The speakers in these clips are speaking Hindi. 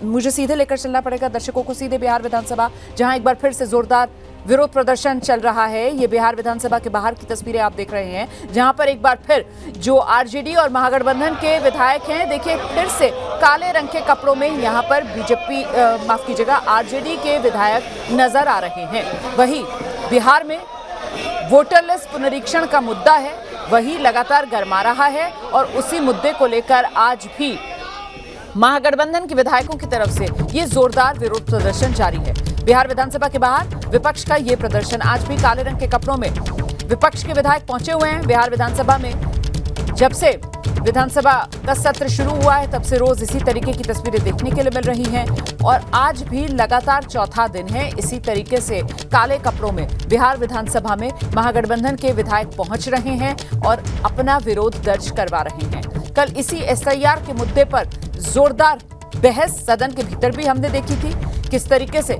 मुझे सीधे लेकर चलना पड़ेगा दर्शकों को, सीधे बिहार विधानसभा, जहां एक बार फिर से जोरदार विरोध प्रदर्शन चल रहा है। ये बिहार विधानसभा के बाहर की तस्वीरें आप देख रहे हैं, जहां पर एक बार फिर जो आरजेडी और महागठबंधन के विधायक हैं, देखिए फिर से काले रंग के कपड़ों में यहां पर बीजेपी माफ कीजिएगा आरजेडी के विधायक नजर आ रहे हैं। वहीं बिहार में वोटर लिस्ट पुनरीक्षण का मुद्दा है, वही लगातार गरमा रहा है और उसी मुद्दे को लेकर आज भी महागठबंधन के विधायकों की तरफ से ये जोरदार विरोध प्रदर्शन जारी है। बिहार विधानसभा के बाहर विपक्ष का ये प्रदर्शन, आज भी काले रंग के कपड़ों में विपक्ष के विधायक पहुंचे हुए हैं बिहार विधानसभा में। जब से विधानसभा का सत्र शुरू हुआ है तब से रोज इसी तरीके की तस्वीरें देखने के लिए मिल रही हैं और आज भी लगातार चौथा दिन है इसी तरीके से काले कपड़ों में बिहार विधानसभा में महागठबंधन के विधायक पहुंच रहे हैं और अपना विरोध दर्ज करवा रहे हैं। कल इसी एसआईआर के मुद्दे पर जोरदार बहस सदन के भीतर भी हमने देखी थी, किस तरीके से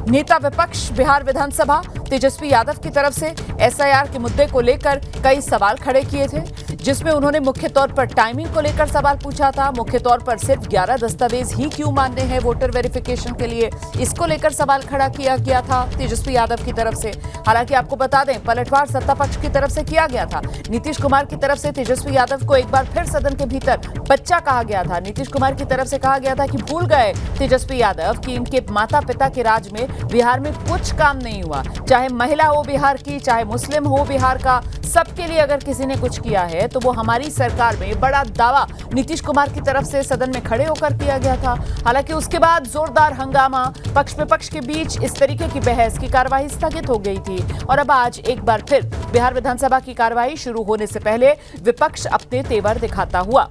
नेता विपक्ष बिहार विधानसभा तेजस्वी यादव की तरफ से एसआईआर के मुद्दे को लेकर कई सवाल खड़े किए थे, जिसमें उन्होंने मुख्य तौर पर टाइमिंग को लेकर सवाल पूछा था। मुख्य तौर पर सिर्फ 11 दस्तावेज ही क्यों मानने हैं वोटर वेरिफिकेशन के लिए, इसको लेकर सवाल खड़ा किया गया था तेजस्वी यादव की तरफ से। हालांकि आपको बता दें, पलटवार सत्ता पक्ष की तरफ से किया गया था। नीतीश कुमार की तरफ से तेजस्वी यादव को एक बार फिर सदन के भीतर बच्चा कहा गया था। नीतीश कुमार की तरफ से कहा गया था कि भूल गए तेजस्वी यादव कि इनके माता पिता के राज में बिहार में कुछ काम नहीं हुआ, चाहे महिला हो बिहार की, चाहे मुस्लिम हो बिहार का, सबके लिए अगर किसी ने कुछ किया है तो वो हमारी सरकार में। बड़ा दावा नीतीश कुमार की तरफ से सदन में खड़े होकर किया गया था। हालांकि उसके बाद जोरदार हंगामा, पक्ष विपक्ष के बीच इस तरीके की बहस की कार्यवाही स्थगित हो गई थी और अब आज एक बार फिर बिहार विधानसभा की कार्यवाही शुरू होने से पहले विपक्ष अपने तेवर दिखाता हुआ।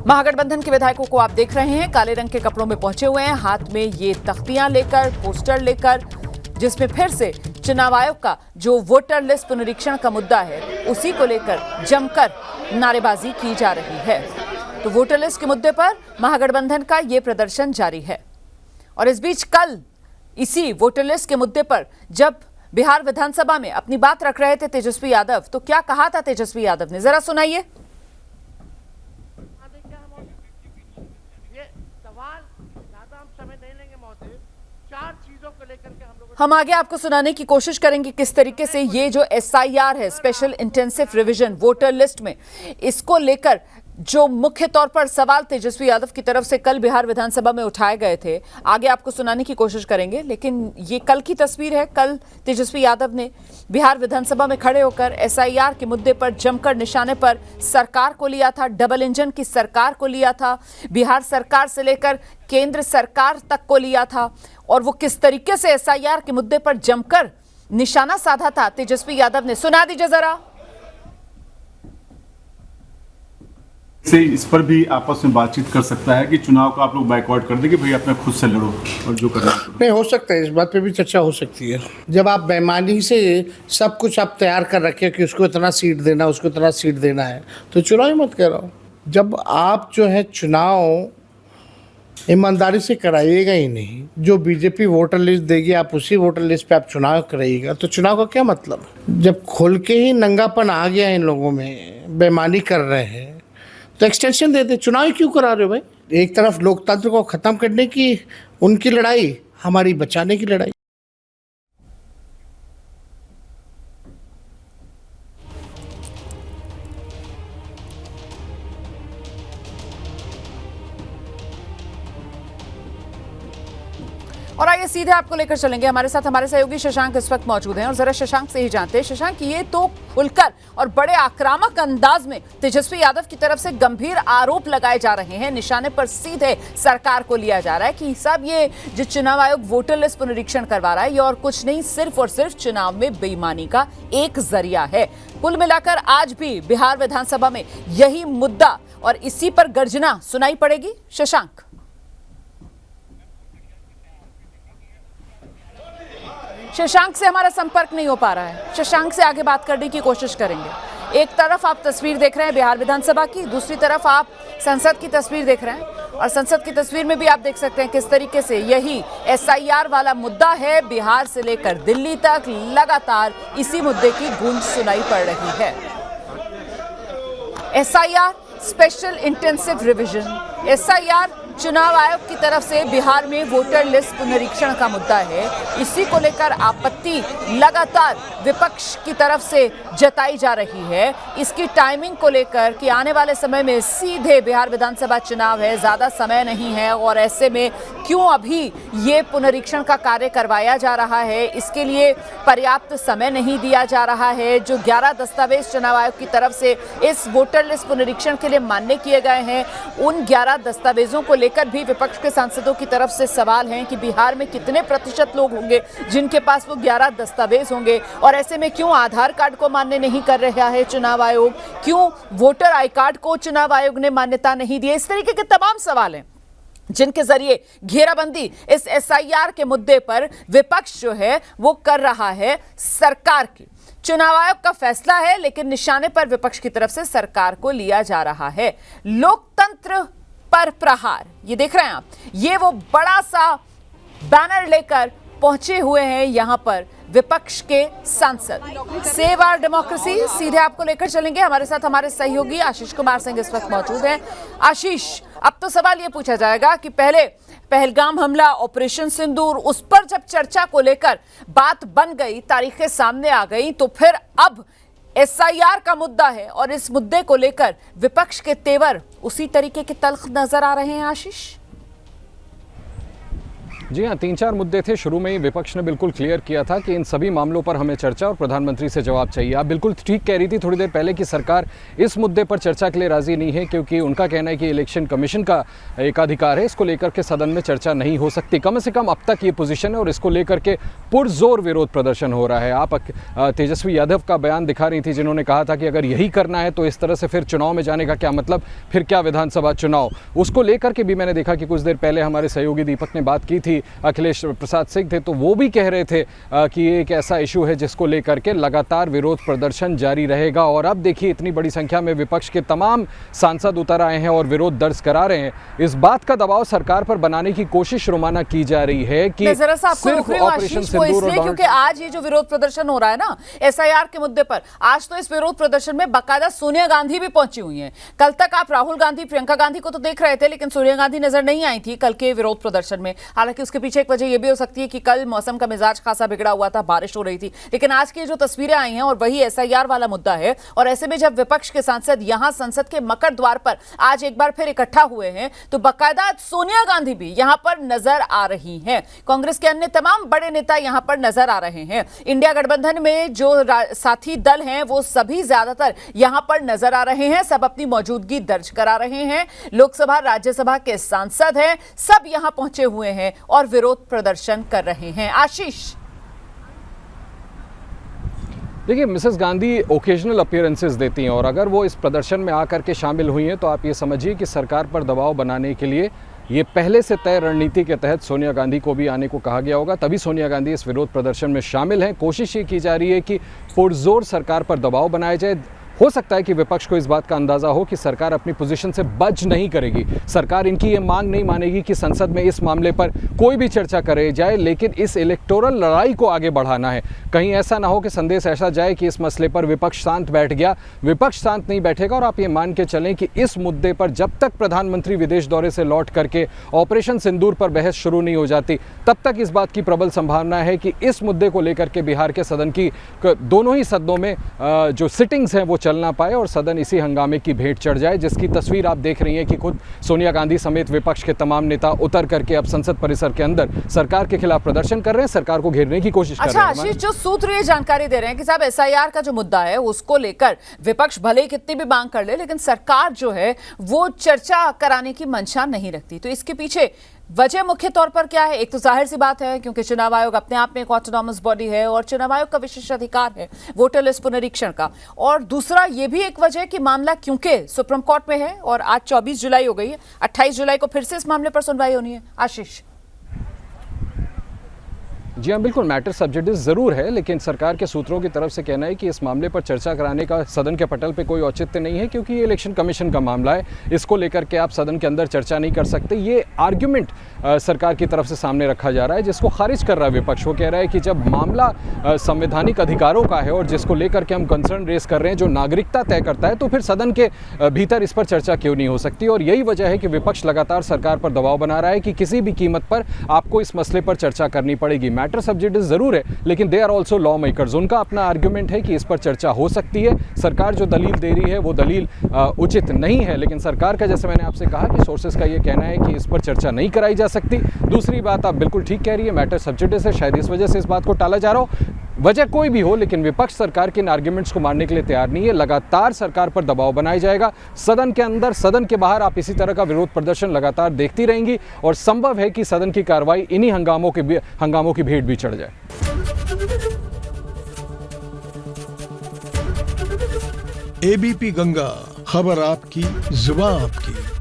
महागठबंधन के विधायकों को आप देख रहे हैं, काले रंग के कपड़ों में पहुंचे हुए हैं, हाथ में ये तख्तियां लेकर, पोस्टर लेकर, जिसमें फिर से चुनाव आयोग का जो वोटर लिस्ट पुनरीक्षण का मुद्दा है उसी को लेकर जमकर नारेबाजी की जा रही है। तो वोटर लिस्ट के मुद्दे पर महागठबंधन का ये प्रदर्शन जारी है और इस बीच कल इसी वोटर लिस्ट के मुद्दे पर जब बिहार विधानसभा में अपनी बात रख रहे थे तेजस्वी यादव, तो क्या कहा था तेजस्वी यादव ने, जरा सुनाइए। हम आगे आपको सुनाने की कोशिश करेंगे किस तरीके से ये जो एसआईआर है, special intensive revision voter list में, इसको लेकर जो मुख्य तौर पर सवाल तेजस्वी यादव की तरफ से कल बिहार विधानसभा में उठाए गए थे, आगे आपको सुनाने की कोशिश करेंगे। लेकिन ये कल की तस्वीर है। कल तेजस्वी यादव ने बिहार विधानसभा में खड़े होकर एसआईआर के मुद्दे पर जमकर निशाने पर सरकार को लिया था, डबल इंजन की सरकार को लिया था, बिहार सरकार से लेकर केंद्र सरकार तक को लिया था और वो किस तरीके से एसआईआर के मुद्दे पर जमकर निशाना साधा था तेजस्वी यादव ने। सुना दीजिए जरा। से इस पर भी आपस में बातचीत कर सकता है कि चुनाव को आप लोग बाइकआउट कर दें कि भाई अपने खुद से लड़ो और जो करना नहीं हो सकता है, इस बात पे भी चर्चा हो सकती है। जब आप बेईमानी से सब कुछ आप तैयार कर रखे कि उसको इतना सीट देना, उसको इतना सीट देना है, तो चुनाव ही मत कराओ। जब आप जो है चुनाव ईमानदारी से कराइएगा ही नहीं, जो बीजेपी वोटर लिस्ट देगी आप उसी वोटर लिस्ट पे आप चुनाव कराइएगा, तो चुनाव का क्या मतलब। जब खोल के ही नंगापन आ गया इन लोगों में, बेईमानी कर रहे हैं, तो एक्सटेंशन दे दे। चुनाव क्यों करा रहे हो भाई। एक तरफ लोकतंत्र को ख़त्म करने की उनकी लड़ाई, हमारी बचाने की लड़ाई। और आइए सीधे आपको लेकर चलेंगे, हमारे साथ हमारे सहयोगी शशांक इस वक्त मौजूद हैं और जरा शशांक से ही जानते हैं। शशांक, ये तो खुलकर और बड़े आक्रामक अंदाज में तेजस्वी यादव की तरफ से गंभीर आरोप लगाए जा रहे हैं, निशाने पर सीधे सरकार को लिया जा रहा है कि सब ये जो चुनाव आयोग वोटर लिस्ट पुनरीक्षण करवा रहा है ये और कुछ नहीं, सिर्फ और सिर्फ चुनाव में बेईमानी का एक जरिया है। कुल मिलाकर आज भी बिहार विधानसभा में यही मुद्दा और इसी पर गर्जना सुनाई पड़ेगी। शशांक, शशांक से हमारा संपर्क नहीं हो पा रहा है। शशांक से आगे बात करने की कोशिश करेंगे। एक तरफ आप तस्वीर देख रहे हैं बिहार विधानसभा की, दूसरी तरफ आप संसद की तस्वीर देख रहे हैं और संसद की तस्वीर में भी आप देख सकते हैं किस तरीके से यही एसआईआर वाला मुद्दा है। बिहार से लेकर दिल्ली तक लगातार इसी मुद्दे की गूंज सुनाई पड़ रही है। SIR special intensive revision, SIR चुनाव आयोग की तरफ से बिहार में वोटर लिस्ट पुनरीक्षण का मुद्दा है। इसी को लेकर आपत्ति लगातार विपक्ष की तरफ से जताई जा रही है। इसकी टाइमिंग को लेकर कि आने वाले समय में सीधे बिहार विधानसभा चुनाव है, ज्यादा समय नहीं है और ऐसे में क्यों अभी ये पुनरीक्षण का कार्य करवाया जा रहा है, इसके लिए पर्याप्त समय नहीं दिया जा रहा है। जो 11 दस्तावेज चुनाव आयोग की तरफ से इस वोटर लिस्ट पुनरीक्षण के लिए मान्य किए गए हैं, उन 11 दस्तावेजों को लेकर भी विपक्ष के सांसदों की तरफ से सवाल हैं कि बिहार में कितने प्रतिशत लोग होंगे जिनके पास वो 11 दस्तावेज होंगे और ऐसे में क्यों आधार कार्ड को मान्य नहीं कर रहा है चुनाव आयोग, क्यों वोटर आई कार्ड को चुनाव आयोग ने मान्यता नहीं दी। इस तरीके के तमाम सवाल हैं जिनके जरिए घेराबंदी इस एसआईआर के मुद्दे पर विपक्ष जो है वो कर रहा है सरकार की। चुनाव आयोग का फैसला है लेकिन निशाने पर विपक्ष की तरफ से सरकार को लिया जा रहा है। लोकतंत्र पर प्रहार, ये देख रहे हैं आप, ये वो बड़ा सा बैनर लेकर पहुंचे हुए हैं यहां पर विपक्ष के सांसद। सेव आवर डेमोक्रेसी सीधे आपको लेकर चलेंगे। हमारे साथ हमारे सहयोगी आशीष कुमार सिंह इस वक्त मौजूद हैं। आशीष, अब तो सवाल ये पूछा जाएगा कि पहले पहलगाम हमला, ऑपरेशन सिंदूर, उस पर जब चर्चा को लेकर बात बन गई, तारीखें सामने आ गई, तो फिर अब एसआईआर का मुद्दा है और इस मुद्दे को लेकर विपक्ष के तेवर उसी तरीके के तल्ख नजर आ रहे हैं। आशीष जी हाँ, 3-4 मुद्दे थे। शुरू में ही विपक्ष ने बिल्कुल क्लियर किया था कि इन सभी मामलों पर हमें चर्चा और प्रधानमंत्री से जवाब चाहिए। आप बिल्कुल ठीक कह रही थी थोड़ी देर पहले कि सरकार इस मुद्दे पर चर्चा के लिए राजी नहीं है क्योंकि उनका कहना है कि इलेक्शन कमीशन का एक अधिकार है, इसको लेकर के सदन में चर्चा नहीं हो सकती। कम से कम अब तक ये पोजीशन है और इसको लेकर के पुरजोर विरोध प्रदर्शन हो रहा है। आप तेजस्वी यादव का बयान दिखा रही थी जिन्होंने कहा था कि अगर यही करना है तो इस तरह से फिर चुनाव में जाने का क्या मतलब, फिर क्या विधानसभा चुनाव। उसको लेकर के भी मैंने देखा कि कुछ देर पहले हमारे सहयोगी दीपक ने बात की थी, अखिलेश प्रसाद सिंह थे, तो वो भी कह रहे थे कि ये एक ऐसा इशू है जिसको लेकर के लगातार विरोध प्रदर्शन जारी रहेगा। और अब देखिए इतनी बड़ी संख्या में विपक्ष के तमाम सांसद उतर आए हैं और विरोध दर्ज करा रहे हैं। इस बात का दबाव सरकार पर बनाने की कोशिश रोमाना की जा रही है कि सिर्फ ऑपरेशन सिंदूर, क्योंकि आज ये जो विरोध प्रदर्शन हो रहा है ना एसआईआर के मुद्दे पर, आज तो इस विरोध प्रदर्शन में बाकायदा सोनिया गांधी भी पहुंची हुई हैं। कल तक आप राहुल गांधी, प्रियंका गांधी को तो देख रहे थे लेकिन सोनिया गांधी नजर नहीं आई थी कल के विरोध प्रदर्शन में। हालांकि उसके पीछे एक वजह ये भी हो सकती है कि कल मौसम का मिजाज खासा बिगड़ा हुआ था, बारिश हो रही थी, लेकिन आज की जो तस्वीरें आई हैं और वही एसआईआर वाला मुद्दा है। और ऐसे में जब विपक्ष के सांसद यहां संसद के मकर द्वार पर आज एक बार फिर इकट्ठा हुए हैं तो बाकायदा सोनिया गांधी भी यहां पर नजर आ रही हैं। कांग्रेस के अन्य तमाम बड़े नेता यहां पर नजर आ रहे हैं। इंडिया गठबंधन में जो साथी दल हैं वो सभी ज्यादातर यहां पर नजर आ रहे हैं, सब अपनी मौजूदगी दर्ज करा रहे हैं। लोकसभा राज्यसभा के सांसद हैं, सब यहां पहुंचे हुए हैं और विरोध प्रदर्शन कर रहे हैं। आशीष, देखिए मिसेस गांधी ओकेजनल अपीयरेंसेस देती हैं और अगर वो इस प्रदर्शन में आकर के शामिल हुई हैं तो आप ये समझिए कि सरकार पर दबाव बनाने के लिए ये पहले से तय रणनीति के तहत सोनिया गांधी को भी आने को कहा गया होगा, तभी सोनिया गांधी इस विरोध प्रदर्शन में शामिल हैं। कोशिश ये की जा रही है कि पुरजोर सरकार पर दबाव बनाया जाए। हो सकता है कि विपक्ष को इस बात का अंदाजा हो कि सरकार अपनी पोजीशन से बच नहीं करेगी, सरकार इनकी ये मांग नहीं मानेगी कि संसद में इस मामले पर कोई भी चर्चा करे जाए, लेकिन इस इलेक्टोरल लड़ाई को आगे बढ़ाना है। कहीं ऐसा ना हो कि संदेश ऐसा जाए कि इस मसले पर विपक्ष शांत बैठ गया। विपक्ष शांत नहीं बैठेगा और आप ये मान के चलें कि इस मुद्दे पर जब तक प्रधानमंत्री विदेश दौरे से लौट करके ऑपरेशन सिंदूर पर बहस शुरू नहीं हो जाती तब तक इस बात की प्रबल संभावना है कि इस मुद्दे को लेकर के बिहार के सदन की दोनों ही सदनों में जो सिटिंग्स हैं वो चल ना पाए और सदन इसी हंगामे की भेंट चढ़ जाए, जिसकी तस्वीर आप देख रही हैं कि खुद सोनिया गांधी समेत विपक्ष के तमाम नेता उतर करके अब संसद परिसर के अंदर सरकार के खिलाफ प्रदर्शन कर रहे हैं, सरकार को घेरने की कोशिश कर रहे हैं। आशीष, जो सूत्र ये जानकारी दे रहे हैं कि साहब एसआईआर का जो मुद्दा है उसको लेकर विपक्ष भले ही कितनी भी मांग कर ले लेकिन सरकार जो है वो चर्चा कराने की मंशा नहीं रखती, तो इसके पीछे वजह मुख्य तौर पर क्या है? एक तो जाहिर सी बात है क्योंकि चुनाव आयोग अपने आप में एक ऑटोनॉमस बॉडी है और चुनाव आयोग का विशेष अधिकार है वोटर लिस्ट पुनरीक्षण का, और दूसरा ये भी एक वजह कि मामला क्योंकि सुप्रीम कोर्ट में है और आज 24 जुलाई हो गई है, 28 जुलाई को फिर से इस मामले पर सुनवाई होनी है। आशीष, जी हाँ, बिल्कुल मैटर सब्जेक्टिव ज़रूर है, लेकिन सरकार के सूत्रों की तरफ से कहना है कि इस मामले पर चर्चा कराने का सदन के पटल पे कोई औचित्य नहीं है, क्योंकि ये इलेक्शन कमीशन का मामला है। इसको लेकर के आप सदन के अंदर चर्चा नहीं कर सकते। ये आर्ग्यूमेंट सरकार की तरफ से सामने रखा जा रहा है, जिसको खारिज कर रहा है विपक्ष। वो कह रहा है कि जब मामला संवैधानिक अधिकारों का है और जिसको लेकर के हम कंसर्न रेस कर रहे हैं, जो नागरिकता तय करता है, तो फिर सदन के भीतर इस पर चर्चा क्यों नहीं हो सकती। और यही वजह है कि विपक्ष लगातार सरकार पर दबाव बना रहा है कि किसी भी कीमत पर आपको इस मसले पर चर्चा करनी पड़ेगी। मैटर सब्जेक्टिव ज़रूर है, लेकिन they are also law makers. उनका अपना आर्ग्यूमेंट है कि इस पर चर्चा हो सकती है। सरकार जो दलील दे रही है वो दलील उचित नहीं है, लेकिन सरकार का, जैसे मैंने आपसे कहा कि सोर्सेज का ये कहना है कि इस पर चर्चा नहीं कराई जा सकती। दूसरी बात, आप बिल्कुल ठीक कह रही है, मैटर सब्जेक्टिव है, शायद इस वजह से इस बात को टाला जा रहा हो। वजह कोई भी हो, लेकिन विपक्ष सरकार के इन आर्ग्यूमेंट्स को मानने के लिए तैयार नहीं है। लगातार सरकार पर दबाव बनाया जाएगा। सदन के अंदर, सदन के बाहर आप इसी तरह का विरोध प्रदर्शन लगातार देखती रहेंगी और संभव है कि सदन की कार्रवाई इन्हीं हंगामों की भेंट भी चढ़ जाए। एबीपी गंगा, खबर आपकी, जुबान आपकी।